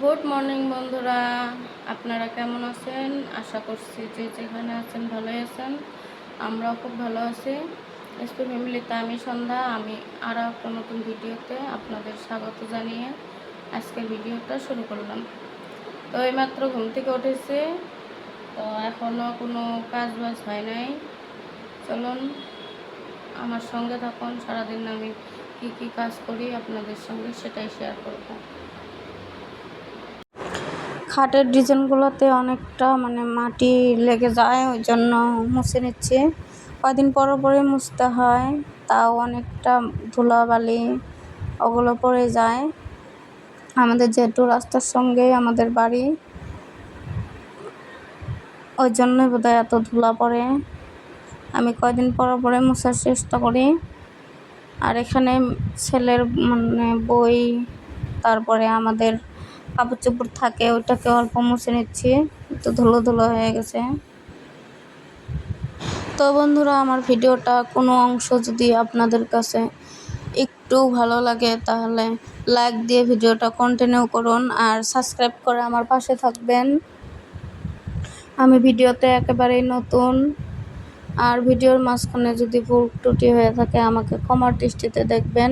Good morning বন্ধুরা, আপনারা কেমন আছেন? আশা করছি যে যেখানে আছেন ভালোই আছেন। আমরাও খুব ভালো আছি। এসপি ফ্যামিলিতে আমি সন্ধ্যা। আমি আরও একটা নতুন ভিডিওতে আপনাদের স্বাগত জানিয়ে আজকের ভিডিওটা শুরু করলাম। তো এইমাত্র ঘুম থেকে উঠেছি, তো এখনও কোনো কাজ বাজ হয় নাই। চলুন আমার সঙ্গে থাকুন, সারাদিন আমি কি কি কাজ করি আপনাদের সঙ্গে সেটাই শেয়ার করব। খাটের ডিজাইনগুলোতে অনেকটা মাটি লেগে যায়, ওই জন্য মুছে নিচ্ছি। কয়দিন পর পরে মুছতে হয়, তাও অনেকটা ধুলাবালি ওগুলো পড়ে যায়। আমাদের যেহেতু রাস্তার সঙ্গে আমাদের বাড়ি, ওই জন্যই বোধহয় এত ধুলা পড়ে। আমি কয়দিন পর পরে মুছার চেষ্টা করি। আর এখানে ছেলের বই, তারপরে আমাদের কাপড় চোপড় থাকে, ওইটাকে অল্প মুছে নিচ্ছি, একটু ধুলো ধুলো হয়ে গেছে। তো বন্ধুরা, আমার ভিডিওটা কোনো অংশ যদি আপনাদের কাছে একটু ভালো লাগে তাহলে লাইক দিয়ে ভিডিওটা কন্টিনিউ করুন আর সাবস্ক্রাইব করে আমার পাশে থাকবেন। আমি ভিডিওতে একেবারেই নতুন, আর ভিডিওর মাঝখানে যদি ভুল ত্রুটি হয়ে থাকে আমাকে ক্ষমার দৃষ্টিতে দেখবেন।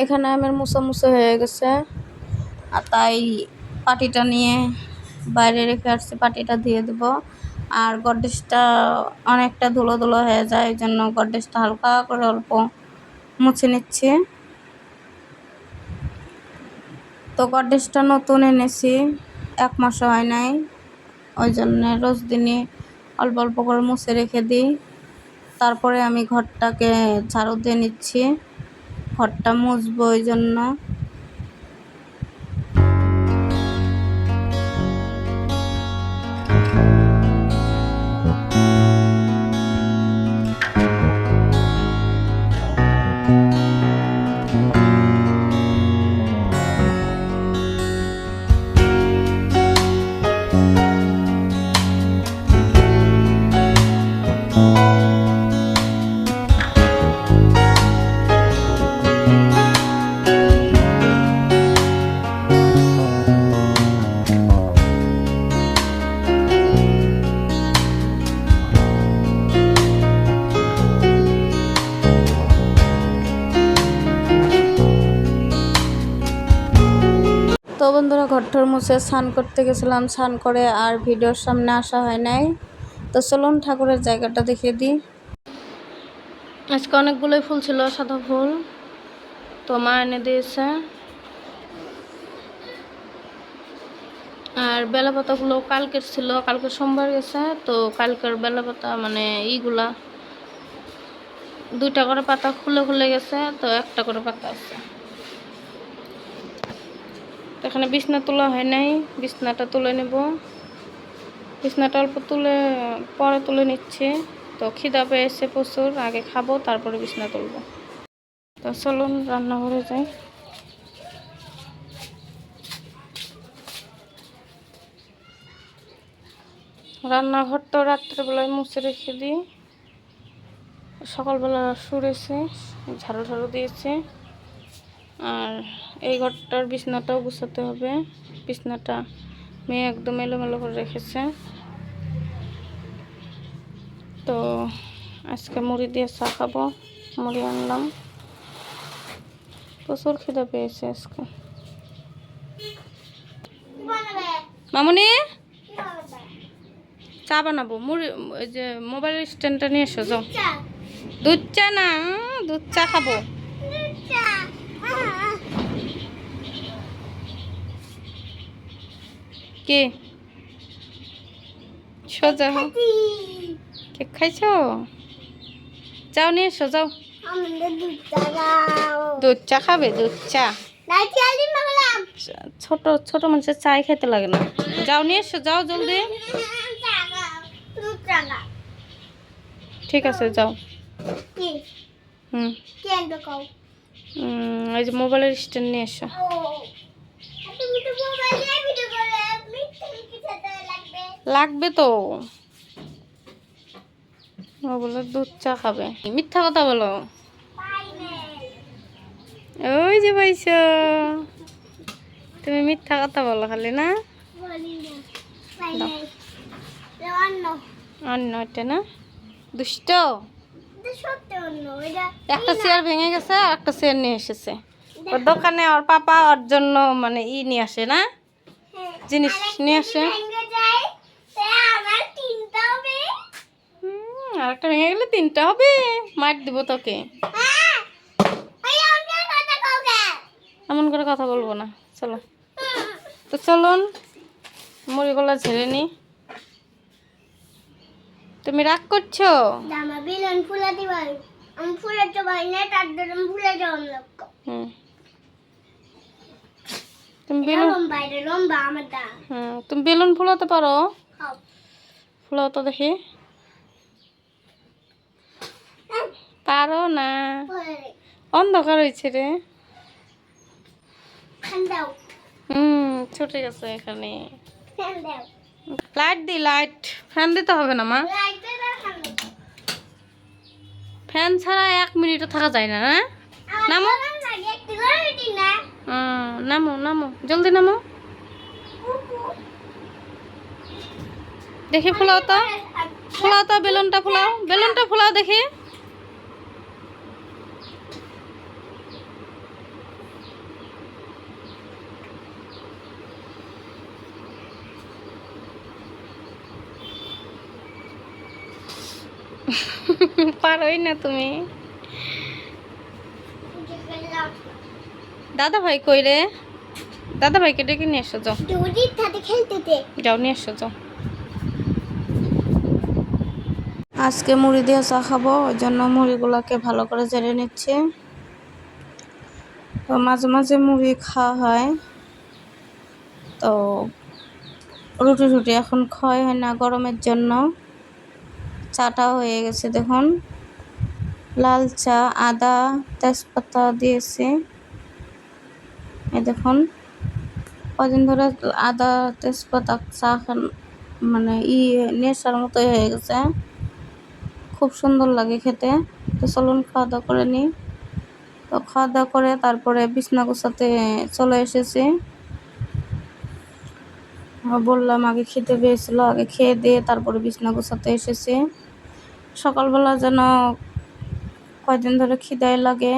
এখানে আমার মুছে হয়ে গেছে, আর তাই পাটিটা নিয়ে বাইরে রেখে আসছি, পাটিটা দিয়ে দেব। আর গডরেজটা অনেকটা ধুলো ধুলো হয়ে যায়, এই জন্য গডরেজটা হালকা করে অল্প মুছে নিচ্ছি। তো গডরেজটা নতুন এনেছি, 1 মাসও হয় নাই, ওই জন্য রোজ দিনই অল্প অল্প করে মুছে রেখে দিই। তারপরে আমি ঘরটাকে ঝাড়ু দিয়ে নিচ্ছি, ঘরটা মুছবো ওই জন্য। তো বন্ধুরা, ঘরটার মুছে স্নান করতে গেছিলাম, স্নান করে আর ভিডিওর সামনে আসা হয় নাই। তো চলুন ঠাকুরের জায়গাটা দেখিয়ে দিই। আজকে অনেকগুলোই ফুল ছিল, সাদা ফুল, তো মা এনে দিয়েছে। আর বেলাপাতাগুলো কালকের ছিল, কালকে সোমবার গেছে, তো কালকের বেলাপাতা এইগুলা 2টা করে পাতা খুলে খুলে গেছে, তো একটা করে পাতা আছে। এখানে বিছনা তোলা হয় নাই, বিছনাটা তুলে নেব। বিছনাটা অল্প পরে তুলে নিচ্ছে। তো খিদা পেয়েছে প্রচুর, আগে খাবো তারপরে বিছনা তুলবো। তো চলুন রান্নাঘরে যাই। রান্নাঘর তো রাত্রেবেলায় মুছে রেখে দিই, সকালবেলা শুয়েছে, ঝাড়ু ঝাড়ু দিয়েছে। আর এই ঘরটার বিছনাটাও গুছাতে হবে, বিছনাটা মেয়ে একদম এলোমেলো করে রেখেছে। তো আজকে মুড়ি দিয়ে চা খাবো, মুড়ি আনলাম। প্রচুর খিদা পেয়েছে আজকে। মামুনি, চা বানাবো, মুড়ি ওই যে মোবাইল স্ট্যান্ডটা নিয়ে এসো, যাও। দুধ চা না, দুধ চা খাবো। কে সোজা হো, কেক খাইছো? যাও নিয়ে এসো, যাও। দুধ চা খাবে? দুধ চা ছোট ছোট মানুষের চাই খেতে লাগে না। যাও নিয়ে এসো, যাও জলদি। ঠিক আছে, যাও। ওই যে মোবাইলের স্ট্যান্ড নিয়ে এসো। লাগবে তো, ও বলে দুধ চা খাবে। মিথ্যা কথা বলো। ওই যে পাইছো, তুমি মিথ্যা কথা বলো খালি না। অন্য এটা না দুষ্ট। একটা চেয়ার ভেঙে গেছে আর একটা চেয়ার নিয়ে এসেছে ওর দোকানে। ওর পাপা ওর জন্য মানে নিয়ে আসে না, জিনিস নিয়ে আসে। আর একটা ভেঙে গেলে 3টা হবে, মার দিব তোকে। এমন করে কথা বলবো না, চলো। তো চলুন মুড়িগুলো ঝেড়ে নি। তুমি রাগ করছো? তুমি বেলুন ফুলাতে পারো? ফুলাও তো দেখি। পারো না, অন্ধকার হয়েছে রে। ছুটে গেছে এখানে। লাইট দি, লাইট। ফ্যান দিতে হবে না মা, ফ্যান ছাড়া 1 মিনিটও থাকা যায় না। নামো নামো নামো, জলদি নামো। দেখি ফুলাও তো, ফুলাও তো, বেলুনটা ফুলাও, বেলুনটা ফুলাও দেখি। পারোই না তুমি। দাদা ভাই কই রে? দাদা ভাইকে ডেকে নিয়ে এসো, যাও যাও নিয়ে এসো, যাও। আজকে মুড়ি দিয়ে চা খাবো, ওই জন্য মুড়িগুলোকে ভালো করে ঝেড়ে নিচ্ছে। তো মাঝে মাঝে মুড়ি খাওয়া হয়, তো রুটি রুটি এখন খাওয়া হয় না গরমের জন্য। চাটা হয়ে গেছে দেখুন, লাল চা, আদা তেজপাতা দিয়েছে। এই দেখুন কদিন ধরে আদা তেজপাতা চা খান মানে নেশার মতোই হয়ে গেছে, খুব সুন্দর লাগে খেতে। তো চলুন খাওয়া দাওয়া করে নিই। তো খাওয়া দাওয়া করে তারপরে বিছনা গোছাতে চলে এসেছি। বললাম আগে খেতে পেয়েছিল, আগে খেয়ে দিয়ে তারপরে বিছনা গোছাতে এসেছি। সকালবেলা যেন কয়দিন ধরে খিদাই লাগে,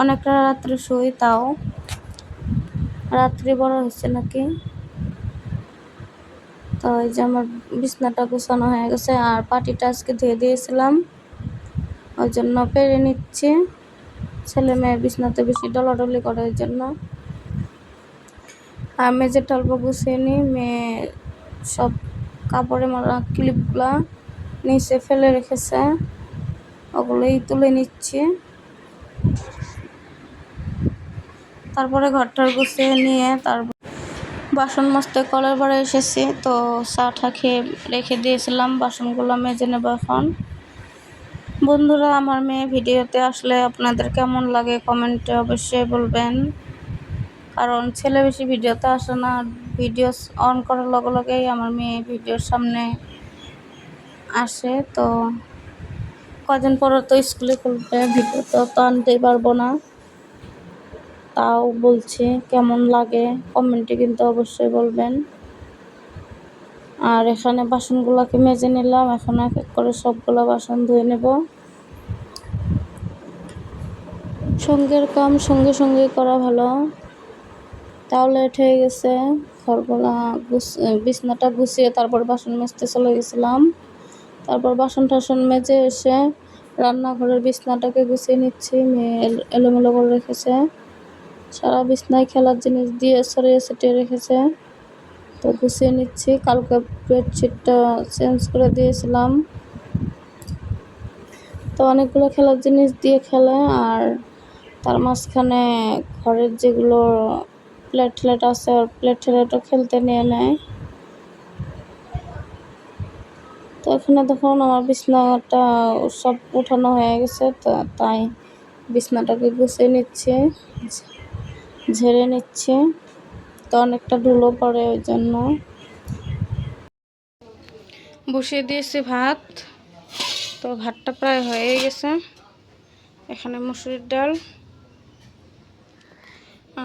অনেকটা রাত্রে শুই, তাও রাত্রি বড় হচ্ছে নাকি। তো এই যে আমার বিছনাটা গোছানো হয়ে গেছে, আর পাটিটা আজকে ধুয়ে দিয়েছিলাম, ওই জন্য পেরে নিচ্ছি। ছেলে মেয়ে বিছনাতে বেশি ডলাডলি করে ওই জন্য। আর মেঝেটা অল্প গুছিয়ে নিই, মেয়ে সব কাপড়ে মারা ক্লিপগুলা নিচে ফেলে রেখেছে, ওগুলোই তুলে নিচ্ছি। তারপরে ঘরটার গুছিয়ে নিয়ে তারপর বাসন মাজতে কলের পাড়ে এসেছি। তো চাটা খেয়ে রেখে দিয়েছিলাম, বাসনগুলো মেজে নেব এখন। বন্ধুরা, আমার মেয়ে ভিডিওতে আসলে আপনাদের কেমন লাগে কমেন্টে অবশ্যই বলবেন, কারণ ছেলে বেশি ভিডিওতে আসে না। ভিডিও অন করার লগে লগেই আমার মেয়ে ভিডিওর সামনে আসে। তো কদিন পর তো স্কুলে খুলবে, ভিডিও তো আনতেই পারবো না। তাও বলছি কেমন লাগে কমেন্টে কিন্তু অবশ্যই বলবেন। আর এখানে বাসনগুলোকে মেজে নিলাম, এখন এক এক করে সবগুলো বাসন ধুয়ে নেব। সঙ্গের কাম সঙ্গে সঙ্গে করা ভালো। তাও লেট হয়ে গেছে, ঘরগুলা বিছনাটা গুছিয়ে তারপর বাসন মাজতে চলে গেছিলাম। তারপর বাসন টাসন মেজে এসে রান্নাঘরের বিছনাটাকে গুছিয়ে নিচ্ছি। মেয়ে এলোমেলো করে রেখেছে, সারা বিছনায় খেলার জিনিস দিয়ে ছড়িয়ে ছিটিয়ে রেখেছে, তো গুছিয়ে নিচ্ছি। কালকে বেডশিটটা চেঞ্জ করে দিয়েছিলাম, তো অনেকগুলো খেলার জিনিস দিয়ে খেলে, আর তার মাঝখানে ঘরের যেগুলো প্লেট ট্লেট আছে আর প্লেট ট্লেটও খেলতে নিয়ে নেয়। তো এখানে দেখুন আমার বিছনাটা সব উঠানো হয়ে গেছে, তো তাই বিছনাটাকে গুছিয়ে নিচ্ছে, ঝেড়ে নিচ্ছে। তো অনেকটা ধুলো পড়ে, ওই জন্য বসিয়ে দিয়েছি ভাত। তো ভাতটা প্রায় হয়ে গেছে। এখানে মসুরির ডাল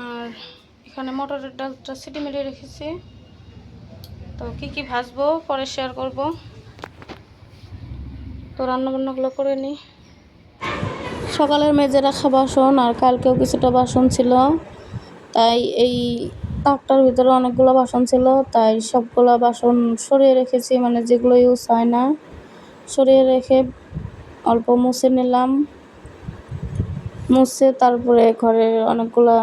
আর এখানে মটরের ডালটা সিটি মেরে রেখেছি। তো কি ভাজবো পরে শেয়ার করব। তো রান্নাবান্নাগুলো করে নিই। সকালের মেজে রাখা বাসন আর কালকেও কিছুটা বাসন ছিল, তাই এই তাকটার ভিতরে অনেকগুলো বাসন ছিল, তাই সবগুলো বাসন সরিয়ে রেখেছি, মানে যেগুলো ইউজ হয় না সরিয়ে রেখে অল্প মুছে নিলাম। মুছে তারপরে ঘরের অনেকগুলা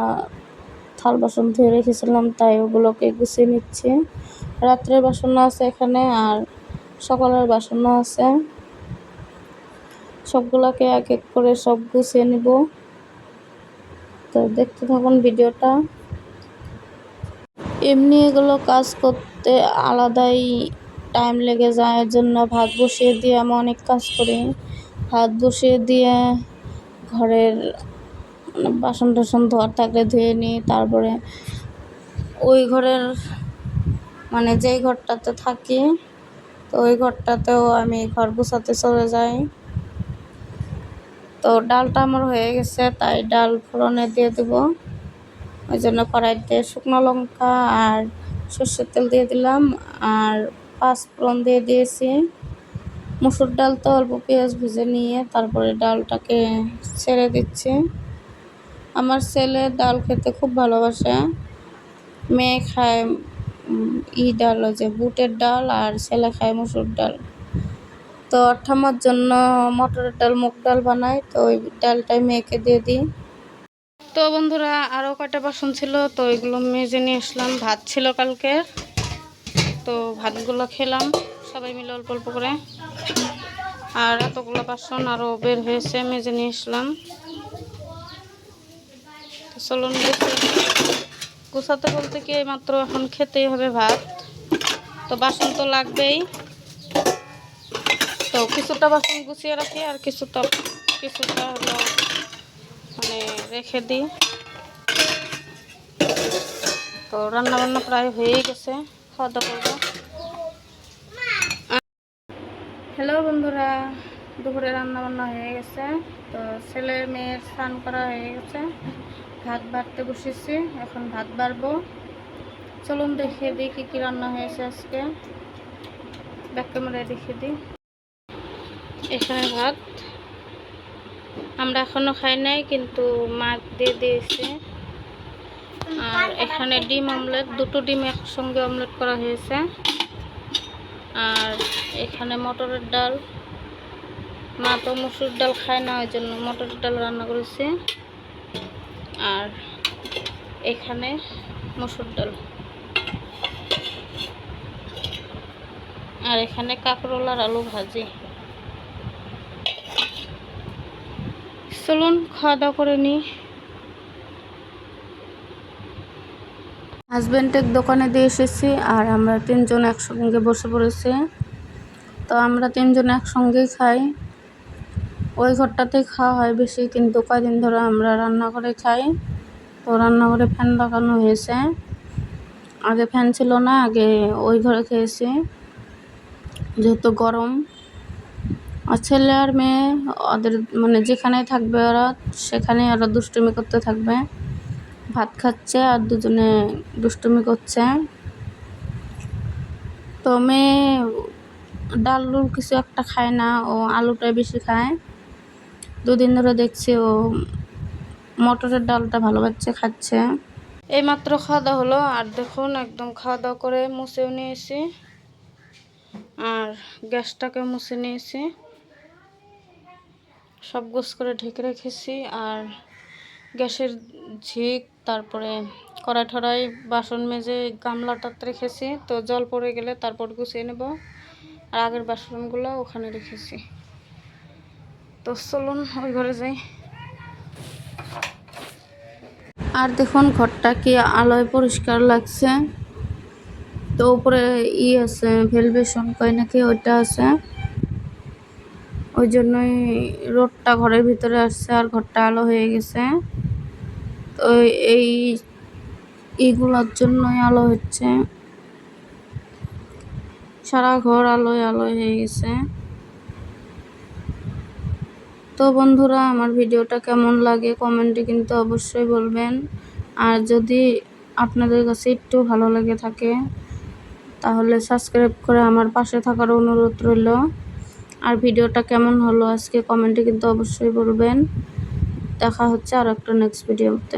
থাল বাসন ধুয়ে রেখেছিলাম, তাই ওগুলোকে গুছিয়ে নিচ্ছি। রাত্রের বাসনও আছে এখানে আর সকালের বাসনও আছে, সবগুলোকে এক এক করে সব গুছিয়ে নিব। তো দেখতে থাকুন ভিডিওটা। এমনি এগুলো কাজ করতে আলাদাই টাইম লেগে যায়, এর জন্য ভাত বসিয়ে দিয়ে আমি অনেক কাজ করি। ভাত বসিয়ে দিয়ে ঘরের বাসন টাসন ধোয়ার থাকলে ধুয়ে নিই, তারপরে ওই ঘরের মানে যেই ঘরটাতে থাকি তো ওই ঘরটাতেও আমি ঘর গুছাতে চলে যাই। তো ডালটা আমার হয়ে গেছে, তাই ডাল ফোড়নে দিয়ে দেবো। ওই জন্য কড়াইতে শুকনো লঙ্কা আর সর্ষের তেল দিয়ে দিলাম আর 5 ফোড়ন দিয়ে দিয়েছি। মুসুর ডাল তো অল্প পেঁয়াজ ভেজে নিয়ে তারপরে ডালটাকে ছেড়ে দিচ্ছি। আমার ছেলে ডাল খেতে খুব ভালোবাসে। মেয়ে খায় ডাল, ওই যে বুটের ডাল, আর ছেলে খায় মুসুর ডাল। তো ঠাম্মার জন্য মটরের ডাল মুগ ডাল বানাই, তো ওই ডালটাই মেয়েকে দিয়ে দিই। তো বন্ধুরা আরও কয়টা বাসন ছিল, তো ওইগুলো মেজে নিয়ে আসলাম। ভাত ছিল কালকে, তো ভাতগুলো খেলাম সবাই মিলে অল্প অল্প করে। আর এতগুলো বাসন আরও বের হয়েছে, মেজে নিয়ে আসলাম। তো চলুন গুছাতে বলতে কি মাত্র এখন খেতেই হবে ভাত, তো বাসন তো লাগবেই। তো কিছুটা বাসন গুছিয়ে রাখি আর কিছুটা হলো মানে রেখে দিই। তো রান্নাবান্না প্রায় হয়েই গেছে, খাওয়া দাওয়া করবো। হ্যালো বন্ধুরা, দুপুরে রান্নাবান্না হয়ে গেছে। তো ছেলে মেয়ের স্নান করা হয়ে গেছে, ভাত বাড়তে বসেছি, এখন ভাত বাড়বো। চলুন দেখিয়ে দিই কী রান্না হয়েছে আজকে, ব্যাক ক্যামেরায় দেখিয়ে দিই। এখানে ভাত, আমরা এখনো খাই নাই কিন্তু মা দিয়ে দিয়েছে। আর এখানে ডিম অমলেট, দুটো ডিম একসঙ্গে অমলেট করা হয়েছে। আর এখানে মটরের ডাল, মা তো মসুর ডাল খায় না, ওই জন্য মটরের ডাল রান্না করেছি। আর এখানে মসুর ডাল, আর এখানে কাঁকরোল আর আলু ভাজি। চলুন খাওয়া দাওয়া করে নিই। হাজব্যান্ডের দোকানে দিয়ে এসেছি আর আমরা 3 জন একসঙ্গে বসে পড়েছি। তো আমরা 3 জন একসঙ্গেই খাই, ওই ঘরটাতেই খাওয়া হয় বেশি, কিন্তু কয়দিন ধরে আমরা রান্নাঘরে খাই। তো রান্নাঘরে ফ্যান লাগানো হয়েছে, আগে ফ্যান ছিল না, আগে ওই ঘরে খেয়েছি যেহেতু গরম। আর ছেলে আর মেয়ে ওদের মানে যেখানেই থাকবে ওরা, সেখানেই ওরা দুষ্টুমি করতে থাকবে। ভাত খাচ্ছে আর দুজনে দুষ্টুমি করছে। তো মেয়ে ডাল কিছু একটা খায় না, ও আলুটাই বেশি খায়। 2 দিন ধরে দেখছি ও মটরের ডালটা ভালোবাসছে, খাচ্ছে। এইমাত্র খাওয়া দাওয়া হলো, আর দেখুন একদম খাওয়া দাওয়া করে মুছেও নিয়েছি আর গ্যাসটাকে মুছে নিয়েছি, সব গোছ করে ঢেকে রেখেছি। আর গ্যাসের ঝিক, তারপরে কড়াই ঠড়াই বাসন মেজে গামলাটাতে রেখেছি। তো জল পড়ে গেলে তারপর গুছিয়ে নেব। আর আগের বাসনগুলো ওখানে রেখেছি। তো চলুন ওই ঘরে যাই। আর দেখুন ঘরটা কি আলোয় পরিষ্কার লাগছে। তো উপরে আছে ভেলভেশন কয় নাকি, ওইটা আছে, ওই জন্যই রোদটা ঘরের ভিতরে আসছে আর ঘরটা আলো হয়ে গেছে। তো এইগুলোর জন্যই আলো হচ্ছে, সারা ঘর আলোয় আলোয় হয়ে গেছে। তো বন্ধুরা আমার ভিডিওটা কেমন লাগে কমেন্টে কিন্তু অবশ্যই বলবেন। আর যদি আপনাদের কাছে একটু ভালো লেগে থাকে তাহলে সাবস্ক্রাইব করে আমার পাশে থাকার অনুরোধ রইল। আর ভিডিওটা কেমন হলো আজকে কমেন্টে কিন্তু অবশ্যই বলবেন। দেখা হচ্ছে আর একটা নেক্সট ভিডিওতে।